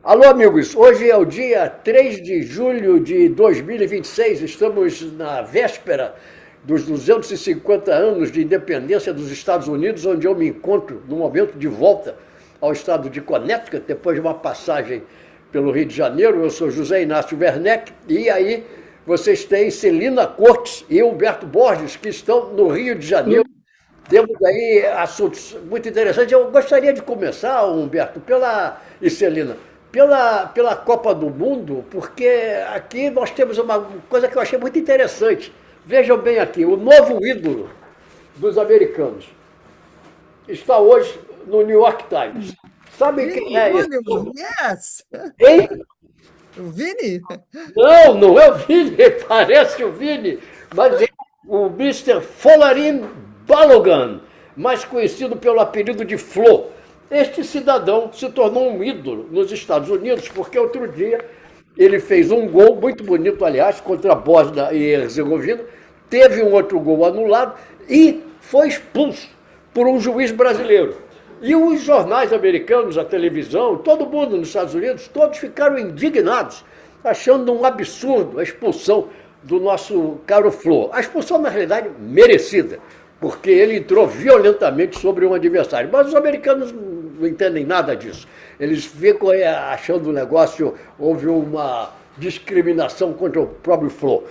Alô, amigos. Hoje é o dia 3 de julho de 2026. Estamos na véspera dos 250 anos de independência dos Estados Unidos, onde eu me encontro no momento de volta ao estado de Connecticut, depois de uma passagem pelo Rio de Janeiro. Eu sou José Inácio Werneck, e aí vocês têm Celina Cortes e Humberto Borges, que estão no Rio de Janeiro. Temos aí assuntos muito interessantes. Eu gostaria de começar, Humberto, e Celina, pela Copa do Mundo, porque aqui nós temos uma coisa que eu achei muito interessante. Vejam bem aqui, o novo ídolo dos americanos está hoje no New York Times. Sabem quem Vini é esse? Júnior, yes! Hein? O Vini? Não, não é o Vini, parece o Vini, mas é o Mister Folarin Balogun, mais conhecido pelo apelido de Flo. Este cidadão se tornou um ídolo nos Estados Unidos porque outro dia ele fez um gol muito bonito, aliás, contra a Bósnia e Herzegovina, teve um outro gol anulado e foi expulso por um juiz brasileiro. E os jornais americanos, a televisão, todo mundo nos Estados Unidos, todos ficaram indignados, achando um absurdo a expulsão do nosso caro Flo. A expulsão, na realidade, merecida, porque ele entrou violentamente sobre um adversário. Mas os americanos não entendem nada disso. Eles ficam achando o negócio, houve uma discriminação contra o próprio Flo.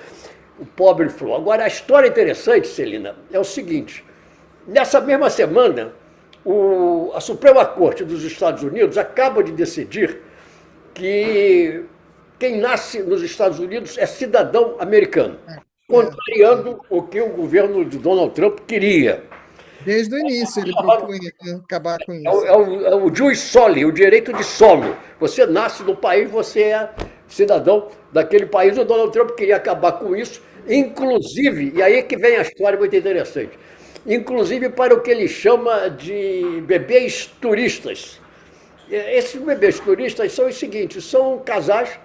O pobre Flo. Agora, a história interessante, Celina, é o seguinte. Nessa mesma semana, a Suprema Corte dos Estados Unidos acaba de decidir que quem nasce nos Estados Unidos é cidadão americano, É, contrariando o que o governo de Donald Trump queria. desde o início ele propunha acabar com É o, isso. é o, é o jus soli, o direito de solo. Você nasce no país, você é cidadão daquele país. O Donald Trump queria acabar com isso, inclusive, e aí é que vem a história muito interessante, inclusive para o que ele chama de bebês turistas. Esses bebês turistas são os seguintes, são casais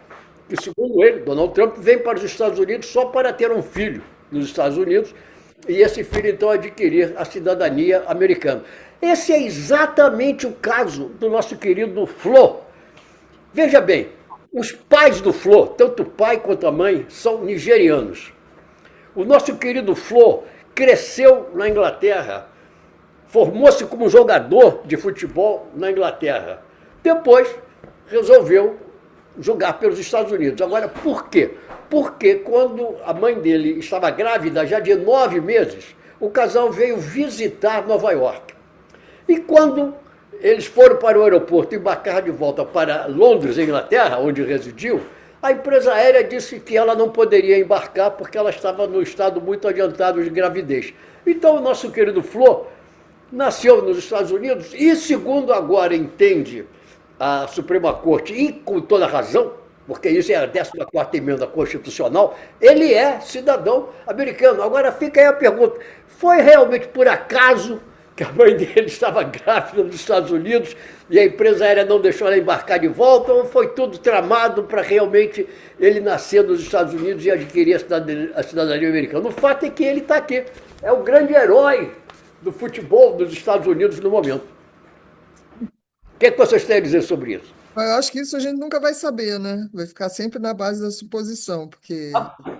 que, segundo ele, Donald Trump, vem para os Estados Unidos só para ter um filho nos Estados Unidos e esse filho, então, adquirir a cidadania americana. Esse é exatamente o caso do nosso querido Flo. Veja bem, os pais do Flo, tanto o pai quanto a mãe, são nigerianos. O nosso querido Flo cresceu na Inglaterra, formou-se como jogador de futebol na Inglaterra. Depois resolveu jogar pelos Estados Unidos. Agora, por quê? Porque quando a mãe dele estava grávida, já de 9 meses, o casal veio visitar Nova York. E quando eles foram para o aeroporto e embarcaram de volta para Londres, Inglaterra, onde residiu, a empresa aérea disse que ela não poderia embarcar porque ela estava no estado muito adiantado de gravidez. Então, o nosso querido Flo nasceu nos Estados Unidos e, segundo agora entende a Suprema Corte, e com toda razão, porque isso é a 14ª emenda constitucional, ele é cidadão americano. Agora fica aí a pergunta, foi realmente por acaso que a mãe dele estava grávida nos Estados Unidos e a empresa aérea não deixou ela embarcar de volta, ou foi tudo tramado para realmente ele nascer nos Estados Unidos e adquirir a cidadania americana? O fato é que ele está aqui, é o grande herói do futebol dos Estados Unidos no momento. O que é que vocês têm a dizer sobre isso? Eu acho que isso a gente nunca vai saber, né? Vai ficar sempre na base da suposição, porque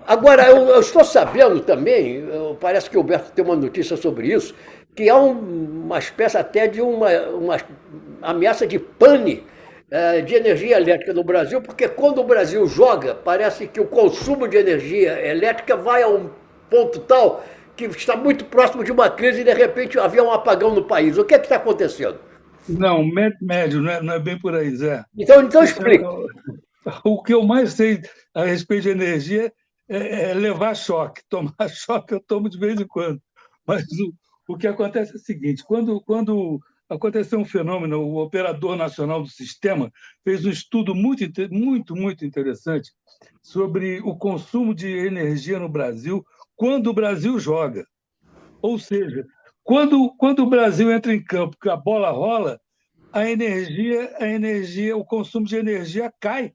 Agora, eu estou sabendo também, parece que o Alberto tem uma notícia sobre isso, que há uma espécie até de uma ameaça de pane de energia elétrica no Brasil, porque quando o Brasil joga, parece que o consumo de energia elétrica vai a um ponto tal que está muito próximo de uma crise e de repente havia um apagão no país. O que é que está acontecendo? Não, médio, não é bem por aí, Zé. Então Isso explique. o que eu mais sei a respeito de energia é levar choque. Tomar choque eu tomo de vez em quando. Mas o que acontece é o seguinte: quando aconteceu um fenômeno, o Operador Nacional do Sistema fez um estudo muito interessante sobre o consumo de energia no Brasil quando o Brasil joga. Ou seja, quando o Brasil entra em campo, que a bola rola, o consumo de energia cai.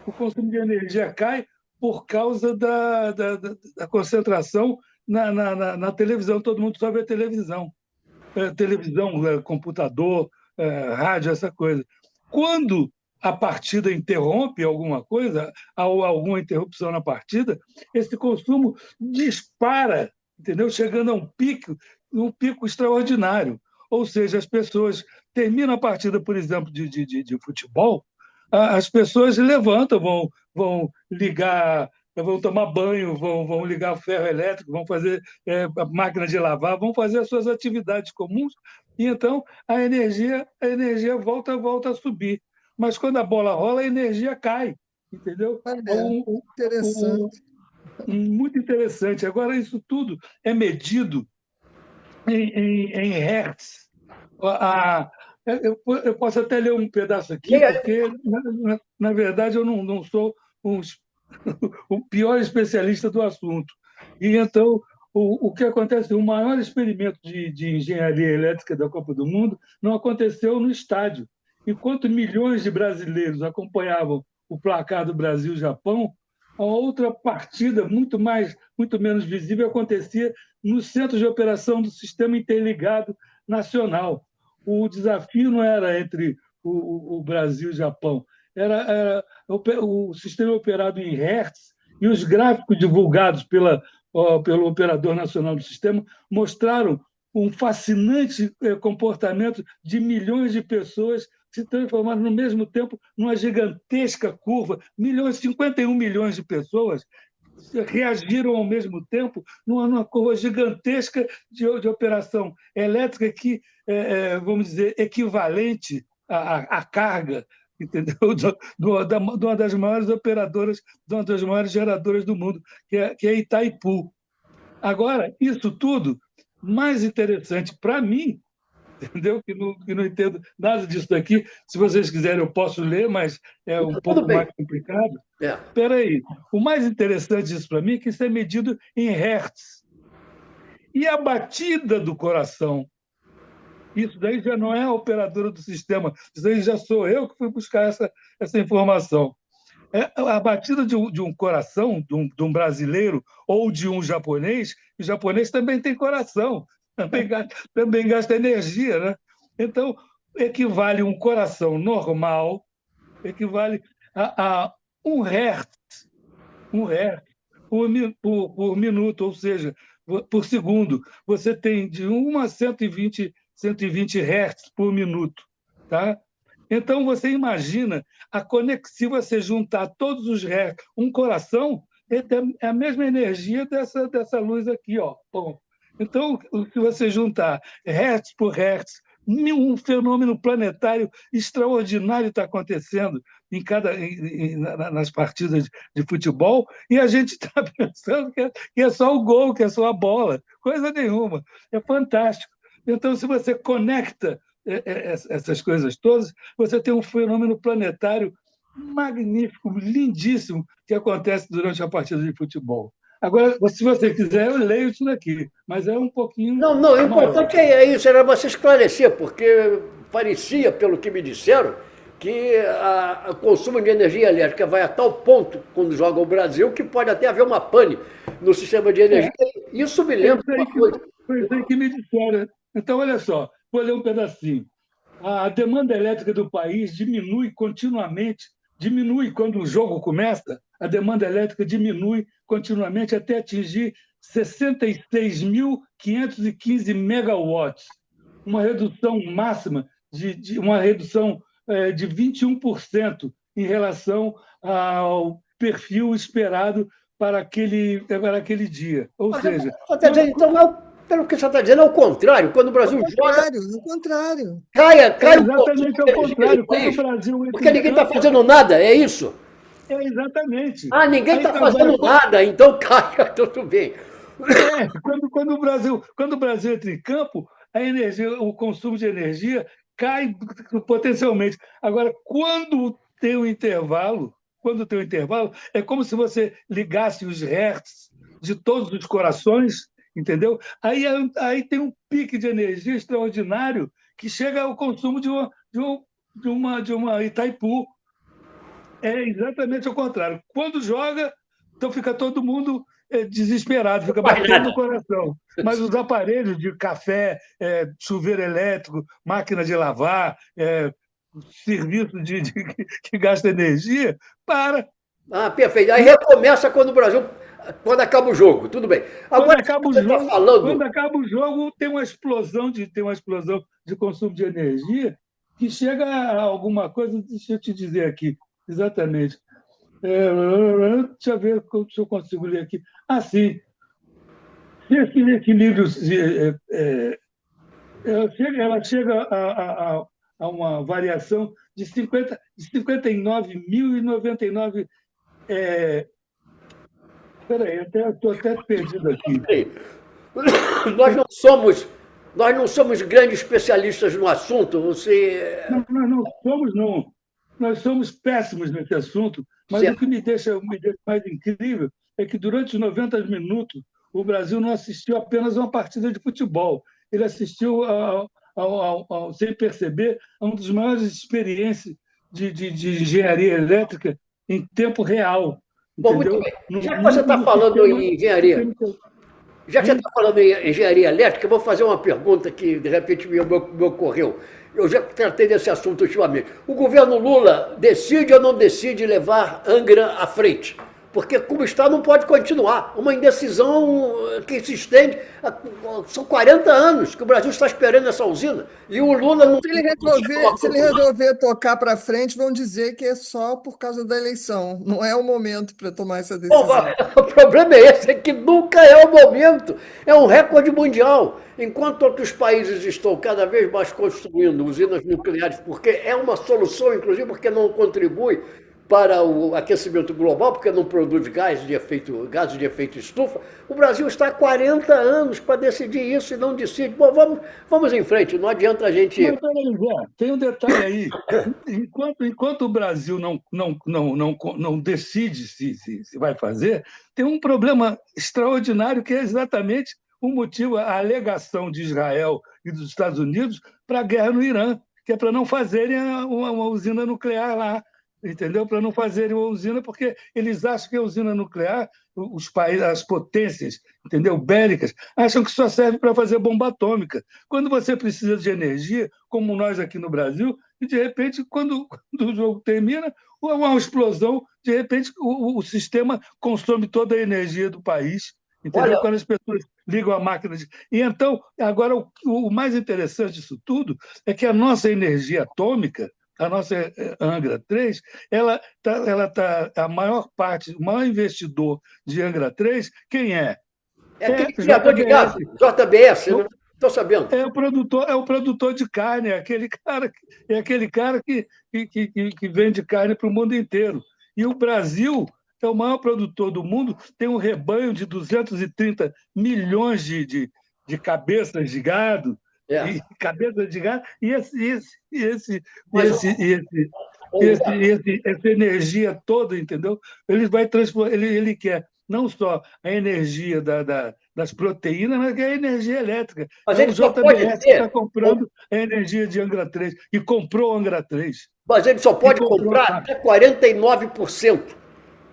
O consumo de energia cai por causa da concentração na televisão. Todo mundo só vê televisão. Televisão, computador, rádio, essa coisa. Quando a partida interrompe alguma coisa, há alguma interrupção na partida, esse consumo dispara, entendeu? Chegando a um pico extraordinário. Ou seja, as pessoas terminam a partida, por exemplo, de futebol, as pessoas levantam, vão ligar, vão tomar banho, vão ligar o ferro elétrico, vão fazer a máquina de lavar, vão fazer as suas atividades comuns, e então a energia volta a subir. Mas quando a bola rola, a energia cai, entendeu? Olha, interessante. Muito interessante. Agora, isso tudo é medido em hertz. A, eu posso até ler um pedaço aqui, porque, na verdade, eu não sou um, o pior especialista do assunto. E então, o que acontece? O maior experimento de engenharia elétrica da Copa do Mundo não aconteceu no estádio. Enquanto milhões de brasileiros acompanhavam o placar do Brasil-Japão, a outra partida, muito menos visível, acontecia no centro de operação do Sistema Interligado Nacional. O desafio não era entre o Brasil e o Japão, era o sistema operado em hertz, e os gráficos divulgados pelo operador nacional do sistema mostraram um fascinante comportamento de milhões de pessoas se transformaram no mesmo tempo numa gigantesca curva. 51 milhões de pessoas reagiram ao mesmo tempo numa curva gigantesca de operação elétrica que, vamos dizer, equivalente à carga, entendeu? De uma das maiores operadoras, de uma das maiores geradoras do mundo, que é Itaipu. Agora, isso tudo, mais interessante para mim, entendeu? Que não entendo nada disso daqui. Se vocês quiserem, eu posso ler, mas é um pouco mais complicado. Espera aí. O mais interessante disso para mim é que isso é medido em hertz. E a batida do coração? Isso daí já não é a operadora do sistema, isso daí já sou eu que fui buscar essa informação. A batida de um coração, de um brasileiro ou de um japonês, o japonês também tem coração, também gasta energia, né? Então, equivale um coração normal, equivale a 1 Hz, 1 Hz por minuto, ou seja, por segundo. Você tem de 1 a 120 Hz por minuto. Tá? Então, você imagina se você juntar todos os Hz, um coração é a mesma energia dessa luz aqui. Ó. Bom, então, se você juntar Hertz por Hertz, um fenômeno planetário extraordinário está acontecendo nas partidas de futebol, e a gente está pensando que é só o gol, que é só a bola. Coisa nenhuma. É fantástico. Então, se você conecta essas coisas todas, você tem um fenômeno planetário magnífico, lindíssimo, que acontece durante a partida de futebol. Agora, se você quiser, eu leio isso daqui, mas é um pouquinho... Não, o importante é isso, era você esclarecer, porque parecia, pelo que me disseram, que o consumo de energia elétrica vai a tal ponto, quando joga o Brasil, que pode até haver uma pane no sistema de energia. Isso me lembra uma coisa. Foi isso aí que me disseram. Então, olha só, vou ler um pedacinho. A demanda elétrica do país diminui continuamente, diminui quando o jogo começa, a demanda elétrica diminui continuamente até atingir 66.515 megawatts, uma redução máxima uma redução de 21% em relação ao perfil esperado para aquele dia. Ou seja... Então, pelo que você está dizendo, é o contrário. Quando o Brasil joga... O contrário. Cai exatamente ao contrário. Quando o Brasil porque ninguém está fazendo nada, é isso? Exatamente. Ninguém está fazendo nada, então cai, tudo bem. Quando o Brasil entra em campo, a energia, o consumo de energia cai potencialmente. Agora, quando tem um intervalo, é como se você ligasse os hertz de todos os corações, entendeu? Aí tem um pique de energia extraordinário que chega ao consumo de uma Itaipu. É exatamente o contrário. Quando joga, então fica todo mundo desesperado, fica batendo no coração. Mas os aparelhos de café, chuveiro elétrico, máquina de lavar, serviço que gasta energia, para. Ah, perfeito. Aí recomeça quando o Brasil, quando acaba o jogo, tudo bem. Quando Agora, acaba o você está jogo, quando falando, acaba o jogo, tem uma explosão de consumo de energia que chega a alguma coisa, deixa eu te dizer aqui, exatamente. Deixa eu ver se eu consigo ler aqui. Ah, sim. Se esse equilíbrio ela chega a uma variação de 59.099. Espera aí, estou até perdido aqui. nós não somos, nós não somos grandes especialistas no assunto. Você, Não, nós não somos, não. Nós somos péssimos nesse assunto, mas o que me deixa mais incrível é que durante os 90 minutos o Brasil não assistiu apenas a uma partida de futebol. Ele assistiu, sem perceber, a uma das maiores experiências de engenharia elétrica em tempo real, bom, muito entendeu? bem. Já que você está No falando sistema, em no engenharia, sistema. já que você Sim, está falando em engenharia elétrica, eu vou fazer uma pergunta que de repente me ocorreu. Eu já tratei desse assunto ultimamente. O governo Lula decide ou não decide levar Angra à frente? Porque como está, não pode continuar. Uma indecisão que se estende. São 40 anos que o Brasil está esperando essa usina. E o Lula não, não tinha uma Se ele resolver tocar para frente, vão dizer que é só por causa da eleição. Não é o momento para tomar essa Bom, decisão. o problema é esse, é que nunca é o momento. É um recorde mundial. Enquanto outros países estão cada vez mais construindo usinas nucleares, porque é uma solução, inclusive, porque não contribui para o aquecimento global, porque não produz gases de efeito estufa, o Brasil está há 40 anos para decidir isso e não decide. Bom, vamos em frente, não adianta a gente. mas peraí, Zé, tem um detalhe aí. Enquanto o Brasil não decide se vai fazer, tem um problema extraordinário que é exatamente o motivo, a alegação de Israel e dos Estados Unidos para a guerra no Irã, que é para não fazerem uma usina nuclear lá, entendeu? Para não fazerem uma usina, porque eles acham que a usina nuclear, os países, as potências, entendeu? Bélicas, acham que só serve para fazer bomba atômica. Quando você precisa de energia, como nós aqui no Brasil, e de repente, quando o jogo termina, há uma explosão, de repente o sistema consome toda a energia do país, entendeu? Olha, Quando as pessoas ligam a máquina. E então, agora, o mais interessante disso tudo é que a nossa energia atômica, a nossa Angra 3, a maior parte, o maior investidor de Angra 3, quem é? é É aquele criador de gás, JBS. JBS, né? Estou sabendo. É o produtor de carne, é aquele cara que vende carne para o mundo inteiro. E o Brasil é o maior produtor do mundo, tem um rebanho de 230 milhões de cabeças de gado, É. Mas, essa energia toda, entendeu? Ele vai transformar, ele quer não só a energia das proteínas, mas a energia elétrica. mas É o ele só pode JBS que está ter, comprando a energia de Angra 3 e comprou Angra 3 mas ele só e pode comprou a comprar parte. até 49%.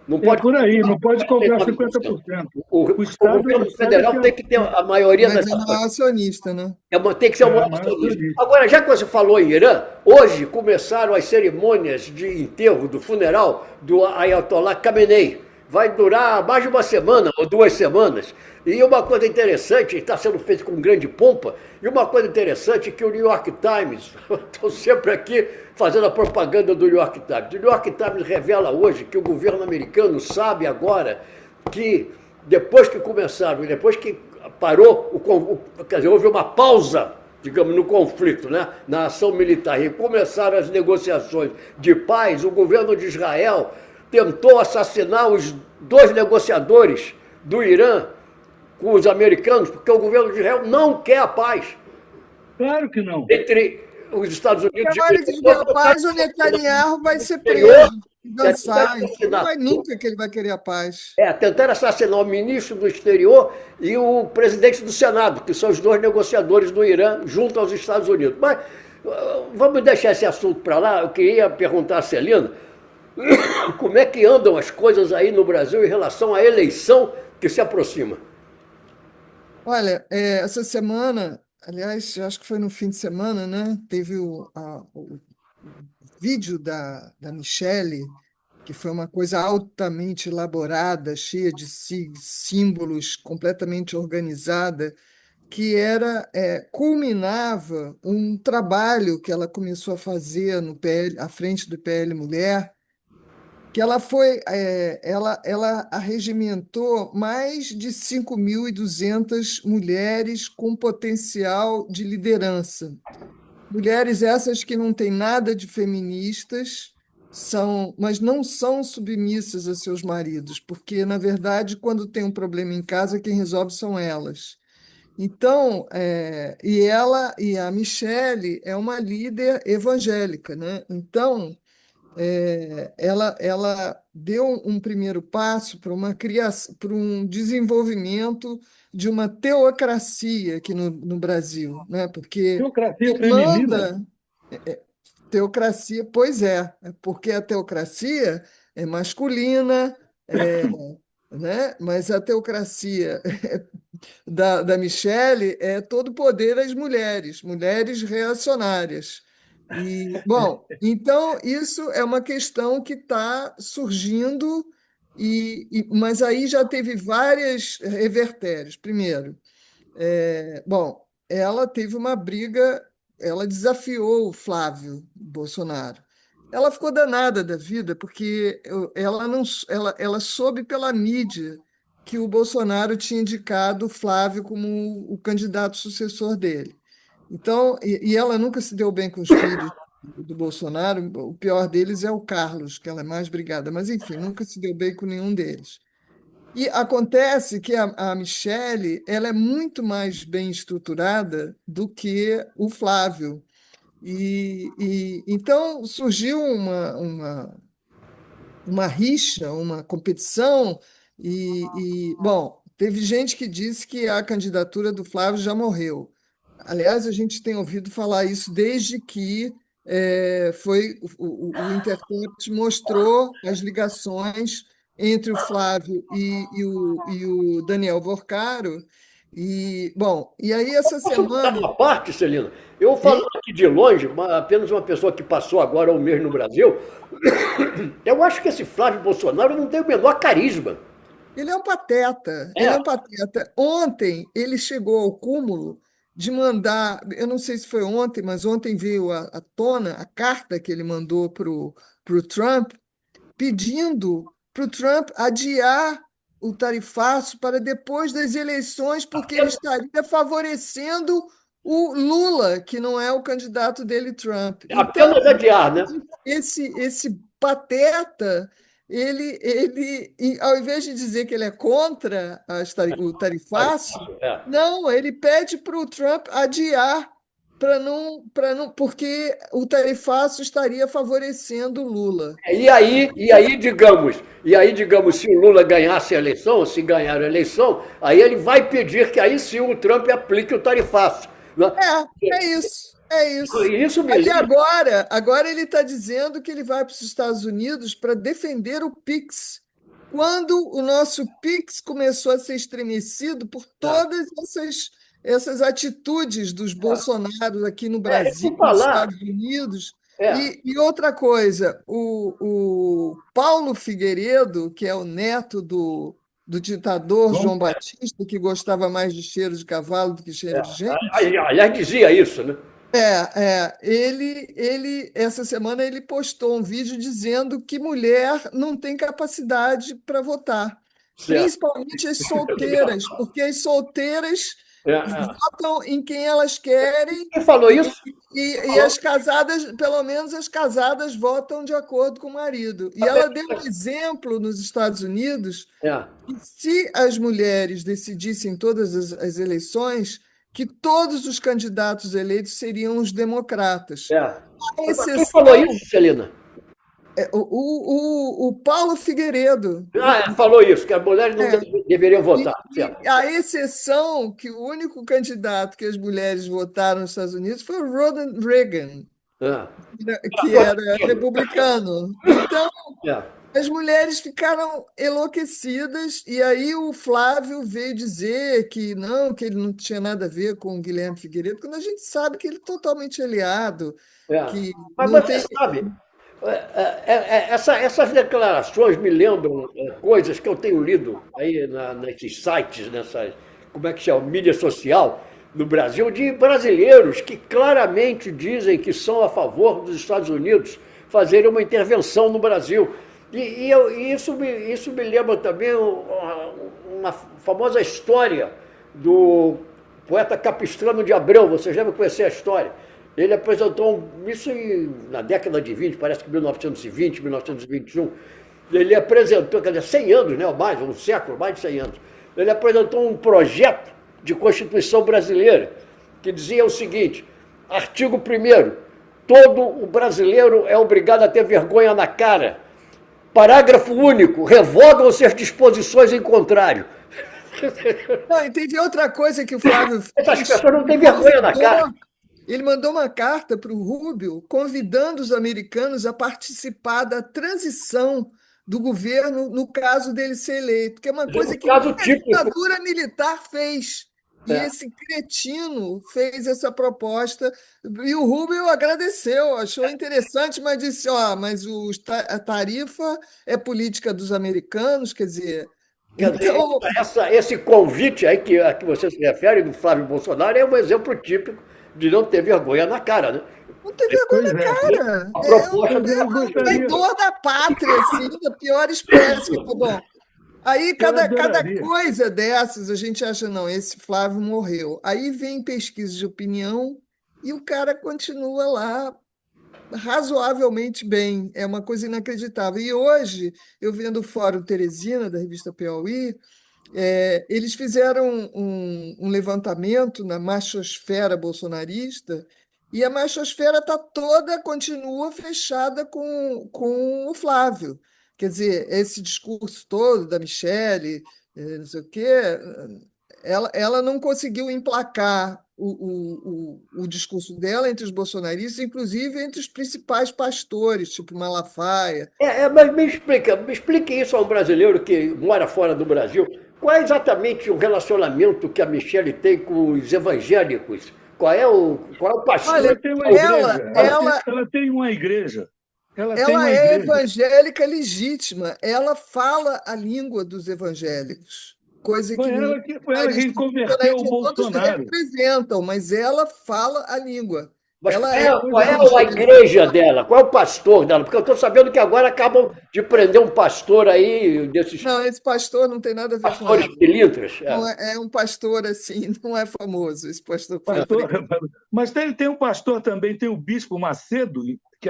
Não É pode por comprar aí, não pode comprar 49%. 50%. O, O o Estado, o governo Estado é que federal tem que ter a maioria Mas das é ações. maior acionista, né? Tem que ser o maior maior acionista. acionista. Agora, já que você falou em Irã, hoje começaram as cerimônias de enterro, do funeral do Ayatollah Khamenei. Vai durar mais de uma semana ou 2 semanas. E uma coisa interessante, está sendo feito com grande pompa, e uma coisa interessante é que o New York Times, estou sempre aqui fazendo a propaganda do New York Times. O New York Times revela hoje que o governo americano sabe agora que depois que começaram, depois que parou, quer dizer, houve uma pausa, digamos, no conflito, né? Na ação militar, e começaram as negociações de paz, o governo de Israel tentou assassinar os 2 negociadores do Irã com os americanos, porque o governo de Israel não quer a paz Claro que não. entre os Estados Porque Unidos a e o hora que tiver Irã. a paz, o Netanyahu vai ser Exterior, preso, tentar dançar. Não assassinar vai nunca que ele vai querer a paz. tentaram assassinar o ministro do exterior e o presidente do Senado, que são os 2 negociadores do Irã, junto aos Estados Unidos. Mas vamos deixar esse assunto para lá. Eu queria perguntar a Celina como é que andam as coisas aí no Brasil em relação à eleição que se aproxima. Olha, essa semana, aliás, eu acho que foi no fim de semana, né? Teve vídeo da Michelle, que foi uma coisa altamente elaborada, cheia de símbolos, completamente organizada, que culminava um trabalho que ela começou a fazer no PL, à frente do PL Mulher, que ela arregimentou mais de 5.200 mulheres com potencial de liderança. Mulheres essas que não têm nada de feministas, mas não são submissas a seus maridos, porque, na verdade, quando tem um problema em casa, quem resolve são elas. Então, e a Michelle é uma líder evangélica, né? Então, ela deu um primeiro passo para uma criação, para um desenvolvimento de uma teocracia aqui no Brasil, né? Porque Teocracia quem feminina? manda teocracia, pois porque a teocracia é masculina, é, né? Mas a teocracia da Michelle é todo o poder às mulheres, mulheres reacionárias. E, bom, então isso é uma questão que está surgindo, mas aí já teve várias revertérios. Primeiro, bom, ela teve uma briga, ela desafiou o Flávio Bolsonaro. Ela ficou danada da vida, porque ela não, ela soube pela mídia que o Bolsonaro tinha indicado o Flávio como o candidato sucessor dele. Então, e ela nunca se deu bem com os filhos do Bolsonaro, o pior deles é o Carlos, que ela é mais brigada, mas enfim, nunca se deu bem com nenhum deles. E acontece que a Michelle, ela é muito mais bem estruturada do que o Flávio. Então surgiu uma rixa, uma competição, bom, teve gente que disse que a candidatura do Flávio já morreu. Aliás, a gente tem ouvido falar isso desde que o Intercept mostrou as ligações entre o Flávio e o Daniel Borcaro. Bom, e aí essa Posso dar semana. uma parte, Celina? Eu falando Hein? aqui de longe, apenas uma pessoa que passou agora um mês no Brasil, eu acho que esse Flávio Bolsonaro não tem o menor carisma. Ele é um pateta, ele É, é um pateta. Ontem ele chegou ao cúmulo de mandar, eu não sei se foi ontem, mas ontem veio à tona a carta que ele mandou para o Trump, pedindo para o Trump adiar o tarifaço para depois das eleições, porque ele estaria favorecendo o Lula, que não é o candidato dele, Trump. Então, apenas adiar, né? esse pateta, ao invés de dizer que ele é contra o tarifaço, É. não, ele pede para o Trump adiar porque o tarifaço estaria favorecendo o Lula. E aí, digamos, se o Lula ganhasse a eleição, se ganhar a eleição, aí ele vai pedir que aí sim o Trump aplique o tarifaço, né? É isso, é isso. E isso me Aí lembra. agora ele está dizendo que ele vai para os Estados Unidos para defender o PIX. Quando o nosso PIX começou a ser estremecido por todas essas atitudes dos Bolsonaros aqui no Brasil, Por nos falar, Estados Unidos. é, E outra coisa, o Paulo Figueiredo, que é o neto do ditador João Batista, que gostava mais de cheiro de cavalo do que cheiro de gente. aliás, dizia isso, né? Essa semana ele postou um vídeo dizendo que mulher não tem capacidade para votar, Certo. principalmente as solteiras, porque as solteiras É. votam em quem elas querem Quem falou e, isso? e as casadas, pelo menos as casadas, votam de acordo com o marido. E ela deu um exemplo nos Estados Unidos É. que se as mulheres decidissem todas as eleições, que todos os candidatos eleitos seriam os democratas. É. A Quem falou exceção, isso, Celina? o Paulo Figueiredo, Falou isso, que as mulheres não é, deveriam e, votar. Certo. e a exceção que o único candidato que as mulheres votaram nos Estados Unidos foi o Ronald Reagan, É. que era republicano. Então, É. As mulheres ficaram enlouquecidas, e aí o Flávio veio dizer que ele não tinha nada a ver com o Guilherme Figueiredo, quando a gente sabe que ele é totalmente aliado, É. que Mas não você tem. sabe, essas declarações me lembram coisas que eu tenho lido aí nesses sites, nessas, como é que chama, mídia social no Brasil, de brasileiros que claramente dizem que são a favor dos Estados Unidos fazerem uma intervenção no Brasil. E isso me lembra também uma famosa história do poeta Capistrano de Abreu. Você já vai conhecer a história. Ele apresentou isso na década de 20, parece que 1920, 1921. Ele apresentou, quer dizer, 100 anos, né, ou mais, um século, mais de 100 anos. Ele apresentou um projeto de Constituição brasileira que dizia o seguinte: artigo 1º, todo o brasileiro é obrigado a ter vergonha na cara. Parágrafo único, revogam-se as disposições em contrário. Não, e teve outra coisa que o Flávio Essas fez. pessoas não têm vergonha na cara. Ele mandou uma carta para o Rubio convidando os americanos a participar da transição do governo no caso dele ser eleito, que é uma Um coisa que caso nem a típico. ditadura militar fez. E É. esse cretino fez essa proposta, e o Rubio agradeceu, achou interessante, mas disse: ó, mas a tarifa é política dos americanos, quer dizer, Quer dizer, então esse convite aí a que você se refere, do Flávio Bolsonaro, é um exemplo típico de não ter vergonha na cara, né? não tem vergonha Pois na é. cara. A É proposta Eu um gostaria, traidor da pátria, assim, da pior espécie. Tá bom. Aí, eu cada adoraria. coisa dessas, a gente acha, não, esse Flávio morreu. Aí vem pesquisa de opinião e o cara continua lá razoavelmente bem. É uma coisa inacreditável. E hoje, eu vendo o Fórum Teresina, da revista Piauí, eles fizeram um levantamento na machosfera bolsonarista, e a machosfera continua fechada com o Flávio. Quer dizer, esse discurso todo da Michelle, não sei o quê, ela não conseguiu emplacar o discurso dela entre os bolsonaristas, inclusive entre os principais pastores, tipo Malafaia. Mas me explique isso a um brasileiro que mora fora do Brasil. Qual é exatamente o relacionamento que a Michelle tem com os evangélicos? Qual é o pastor? Ela tem uma Ela, igreja, ela, ela tem uma igreja, ela tem ela uma é igreja. evangélica legítima, ela fala a língua dos evangélicos, coisa que nenhum Foi ela quem bolsonarista, converteu o bolsonarista todos Bolsonaro. representam, mas ela fala a língua. Mas Ela é Pois qual é. é a evangélica. igreja dela? Qual é o pastor dela? Porque eu estou sabendo que agora acabam de prender um pastor aí, desses Não, esse pastor não tem nada a ver com pastores ela. pilintras. Não é um pastor assim, não é famoso, esse pastor que foi Pastor, preso. mas tem um pastor também, tem o Bispo Macedo, que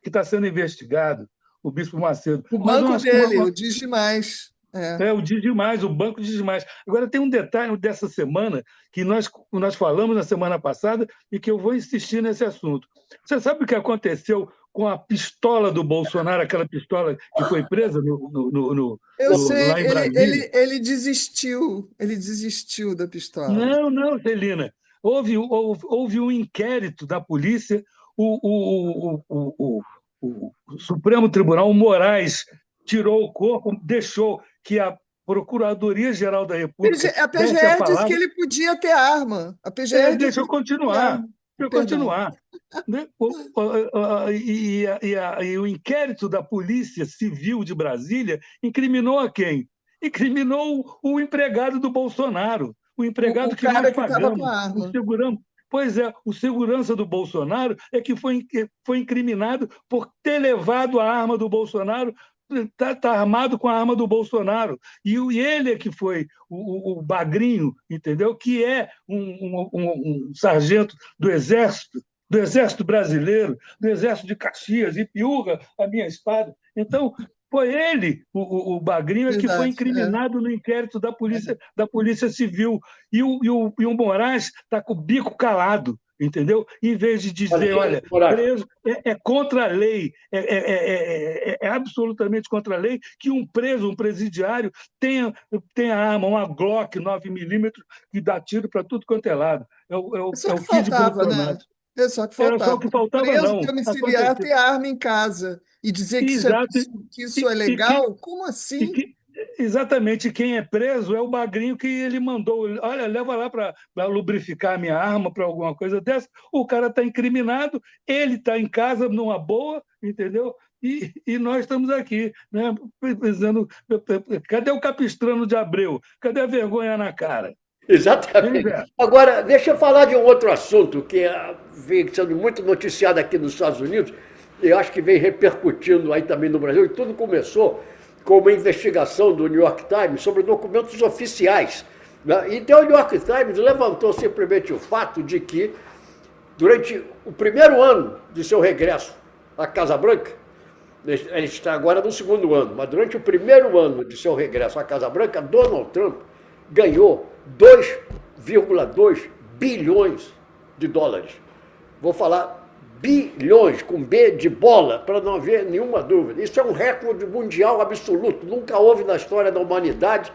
está sendo investigado, o Bispo Macedo. O Mas banco dele, o Diz Demais. É. o diz demais, o banco diz demais. Agora, tem um detalhe dessa semana que nós falamos na semana passada e que eu vou insistir nesse assunto. Você sabe o que aconteceu com a pistola do Bolsonaro, aquela pistola que foi presa Eu sei, lá em Brasília? ele desistiu da pistola. Não, não, Celina. Houve um inquérito da polícia, o Supremo Tribunal, o Moraes, tirou o corpo, deixou que a Procuradoria-Geral da República A desse a PGR disse que palavra, ele podia ter arma. A PGR disse deixou que ele podia ter continuar. arma. Deixou Perdão. continuar. Né? E o inquérito da Polícia Civil de Brasília incriminou a quem? Incriminou o empregado do Bolsonaro, o empregado O que nós cara que estava com pagamos, a o arma. seguramos. Pois é, o segurança do Bolsonaro é que foi incriminado por ter levado a arma do Bolsonaro, tá armado com a arma do Bolsonaro. E ele é que foi o Bagrinho, entendeu? Que é um sargento do Exército Brasileiro, do Exército de Caxias, e Piúga, a minha espada. Então, foi ele, o Bagrinho, é que foi Verdade. incriminado no inquérito da Polícia Civil. E o Moraes está com o bico calado, entendeu? Em vez de dizer, olha, preso é contra a lei, é absolutamente contra a lei que um preso, um presidiário, tenha arma, uma Glock 9mm que dá tiro para tudo quanto é lado. É É só que o kit faltava, Bolsonaro. né? É só que Era só o faltava. que faltava, Preso não. domiciliar Aconteceu. ter arma em casa. e dizer Exato. que isso é E que, legal? Como e assim? que- exatamente, quem é preso é o Bagrinho que ele mandou. Olha, leva lá para lubrificar a minha arma, para alguma coisa dessa. O cara está incriminado, ele está em casa numa boa, entendeu? E nós estamos aqui, né? Dizendo, cadê o Capistrano de Abreu? Cadê a vergonha na cara? Exatamente. Agora, deixa eu falar de um outro assunto que vem sendo muito noticiado aqui nos Estados Unidos, e eu acho que vem repercutindo aí também no Brasil, e tudo começou com uma investigação do New York Times sobre documentos oficiais, né? Então, o New York Times levantou simplesmente o fato de que, durante o primeiro ano de seu regresso à Casa Branca, ele está agora no segundo ano, mas durante o primeiro ano de seu regresso à Casa Branca, Donald Trump ganhou 2,2 bilhões de dólares. Vou falar bilhões, com B de bola, para não haver nenhuma dúvida. Isso é um recorde mundial absoluto. Nunca houve na história da humanidade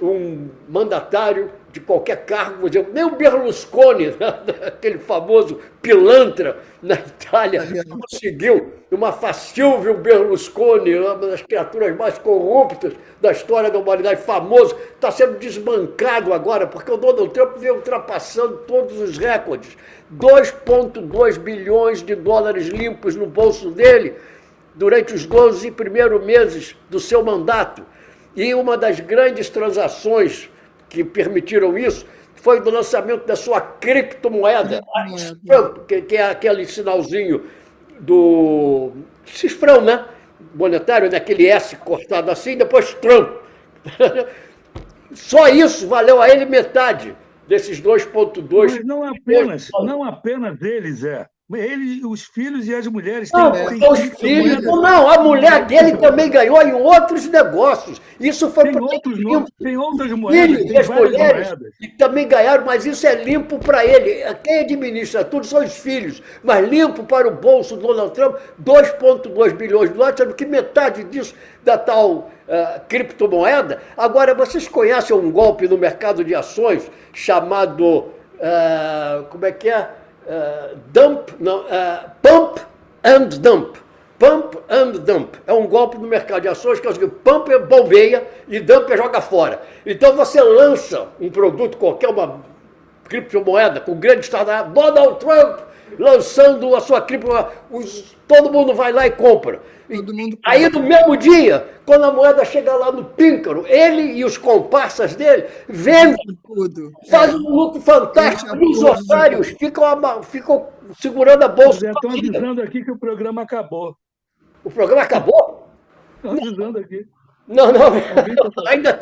um mandatário de qualquer cargo, nem o Berlusconi, né, aquele famoso pilantra na Itália, conseguiu, uma facílvel Berlusconi, uma das criaturas mais corruptas da história da humanidade, famoso, está sendo desbancado agora, porque o Donald Trump vem ultrapassando todos os recordes. 2,2 bilhões de dólares limpos no bolso dele durante os 12 primeiros meses do seu mandato. E uma das grandes transações que permitiram isso foi do lançamento da sua criptomoeda, que é aquele sinalzinho do cifrão, né? Monetário, daquele S cortado assim, depois Trump. Só isso valeu a ele metade desses 2,2. Mas não apenas eles, ele, os filhos e as mulheres. Não, os filhos. Não, a mulher dele também ganhou em outros negócios. Isso foi tem outras moedas, filhos e as mulheres que também ganharam, mas isso é limpo para ele. Quem administra tudo são os filhos. Mas limpo para o bolso do Donald Trump, 2,2 bilhões de dólares, sendo que metade disso da tal criptomoeda. Agora, vocês conhecem um golpe no mercado de ações chamado, como é que é? Pump and dump. Pump and dump. É um golpe no mercado de ações que é o seguinte: pump é bombeia e dump é joga fora. Então você lança um produto qualquer, uma criptomoeda com grande estardalhaço, Donald Trump lançando a sua criptomoeda, todo mundo vai lá e compra. Aí no mesmo dia, quando a moeda chega lá no píncaro, ele e os comparsas dele vendem tudo, fazem um lucro fantástico, e os otários ficam segurando a bolsa. Estão avisando aqui que o programa acabou. O programa acabou? Estão avisando aqui. Não, ainda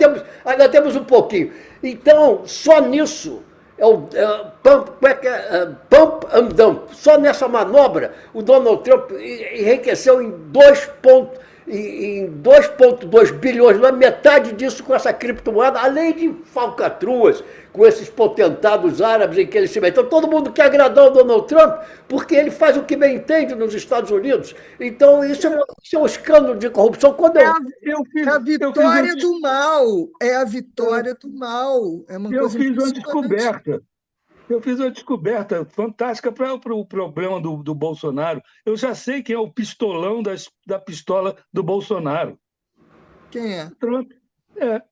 temos um pouquinho. Então, só nisso, pump and dump. Só nessa manobra, o Donald Trump enriqueceu em 2,2 bilhões, não é metade disso com essa criptomoeda, além de falcatruas com esses potentados árabes em que ele se mete. Então, todo mundo quer agradar o Donald Trump porque ele faz o que bem entende nos Estados Unidos. Então, isso é um escândalo de corrupção. É a vitória do mal. É a vitória do mal. Eu fiz uma descoberta. Eu fiz uma descoberta fantástica para o problema do Bolsonaro. Eu já sei quem é o pistolão da pistola do Bolsonaro. Quem é? Trump. É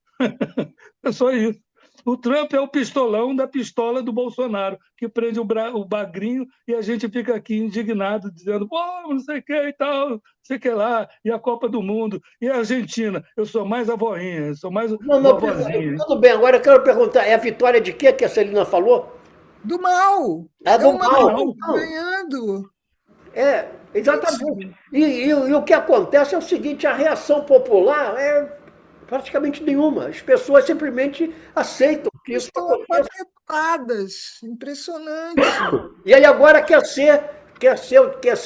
só isso. O Trump é o pistolão da pistola do Bolsonaro, que prende o Bagrinho e a gente fica aqui indignado, dizendo, pô, não sei o que e tal, não sei o que lá, e a Copa do Mundo, e a Argentina. Eu sou mais a voinha, eu sou mais vozinha. Tudo bem, agora eu quero perguntar, é a vitória de quê que a Celina falou? Do mal. Do mal. Ganhando. Exatamente. E o que acontece é o seguinte, a reação popular é praticamente nenhuma. As pessoas simplesmente aceitam que isso estão patetadas. Impressionante. E ele agora quer ser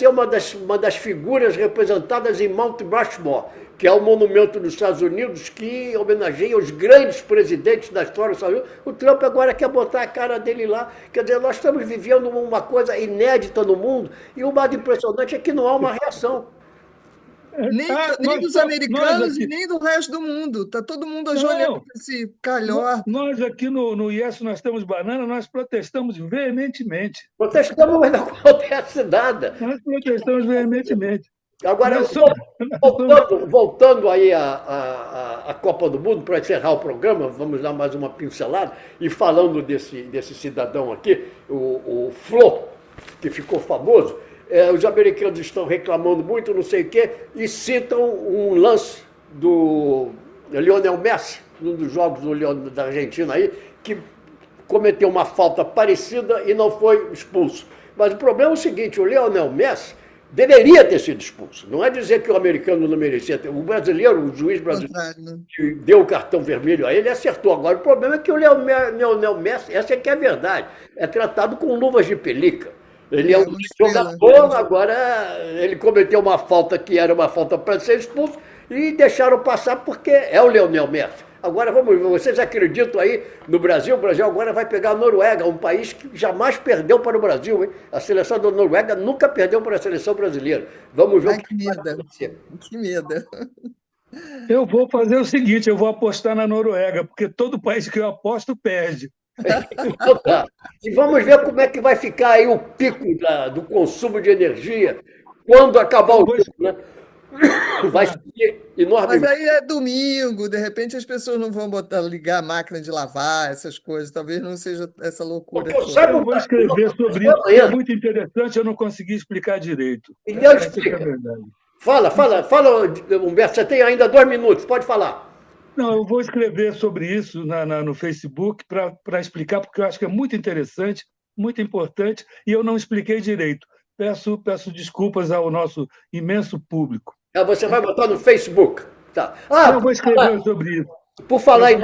uma das figuras representadas em Mount Rushmore, que é o monumento dos Estados Unidos que homenageia os grandes presidentes da história dos Estados Unidos. O Trump agora quer botar a cara dele lá. Quer dizer, nós estamos vivendo uma coisa inédita no mundo e o mais impressionante é que não há uma reação. Nem dos americanos e nem do resto do mundo. Está todo mundo olhando para esse calhor. Nós aqui no IES, nós temos banana, nós protestamos veementemente. Protestamos, mas não acontece nada. Nós protestamos veementemente. Agora, Nós somos, voltando aí à Copa do Mundo, para encerrar o programa, vamos dar mais uma pincelada, e falando desse cidadão aqui, o Flo, que ficou famoso, os americanos estão reclamando muito, não sei o quê, e citam um lance do Lionel Messi, num dos jogos da Argentina aí, que cometeu uma falta parecida e não foi expulso. Mas o problema é o seguinte, o Lionel Messi deveria ter sido expulso. Não é dizer que o americano não merecia ter. O brasileiro, o juiz brasileiro que deu o cartão vermelho a ele, acertou. Agora, o problema é que o Lionel Messi, essa é que é a verdade, é tratado com luvas de pelica. Ele é um jogador, agora ele cometeu uma falta que era uma falta para ser expulso e deixaram passar porque é o Lionel Messi. Agora vamos ver, vocês acreditam aí no Brasil? O Brasil agora vai pegar a Noruega, um país que jamais perdeu para o Brasil, hein? A seleção da Noruega nunca perdeu para a seleção brasileira. Vamos ver o que vai acontecer. Que medo. Eu vou fazer o seguinte, eu vou apostar na Noruega, porque todo país que eu aposto perde. Então tá. E vamos ver como é que vai ficar aí o pico do consumo de energia quando acabar o jogo, né? Vai ser enorme. Mas aí é domingo, de repente as pessoas não vão ligar a máquina de lavar, essas coisas. Talvez não seja essa loucura toda. Eu vou escrever sobre isso, que é muito interessante, eu não consegui explicar direito. Então explica. Fala, Humberto, você tem ainda 2 minutos, pode falar. Não, eu vou escrever sobre isso no Facebook para explicar, porque eu acho que é muito interessante, muito importante, e eu não expliquei direito. Peço desculpas ao nosso imenso público. Você vai botar no Facebook. Tá. Eu vou escrever sobre isso. Por falar em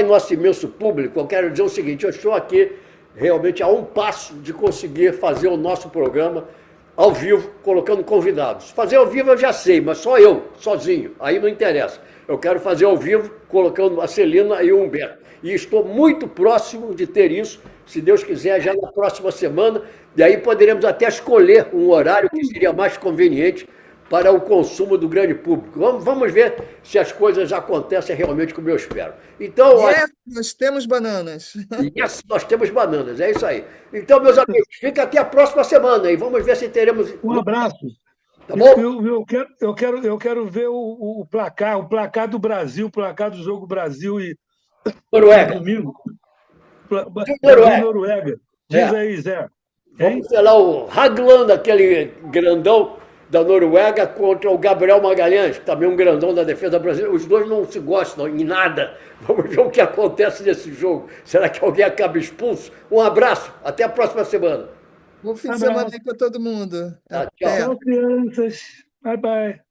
nosso imenso público, eu quero dizer o seguinte, eu estou aqui realmente a um passo de conseguir fazer o nosso programa ao vivo, colocando convidados. Fazer ao vivo eu já sei, mas só eu, sozinho, aí não interessa. Eu quero fazer ao vivo, colocando a Celina e o Humberto. E estou muito próximo de ter isso, se Deus quiser, já na próxima semana. E aí poderemos até escolher um horário que seria mais conveniente para o consumo do grande público. Vamos ver se as coisas acontecem realmente como eu espero. Então, nós temos bananas. Nós temos bananas, é isso aí. Então, meus amigos, fica até a próxima semana e vamos ver se teremos... Um abraço. Tá bom? Eu quero ver o placar do Brasil, o placar do jogo Brasil e Noruega. Domingo. Noruega. Diz aí, Zé. Vamos ver lá o Hagland, aquele grandão da Noruega, contra o Gabriel Magalhães, também um grandão da defesa brasileira. Os dois não se gostam em nada. Vamos ver o que acontece nesse jogo. Será que alguém acaba expulso? Um abraço, até a próxima semana. Bom fim de semana aí para todo mundo. Tchau. Tchau, crianças. Bye, bye.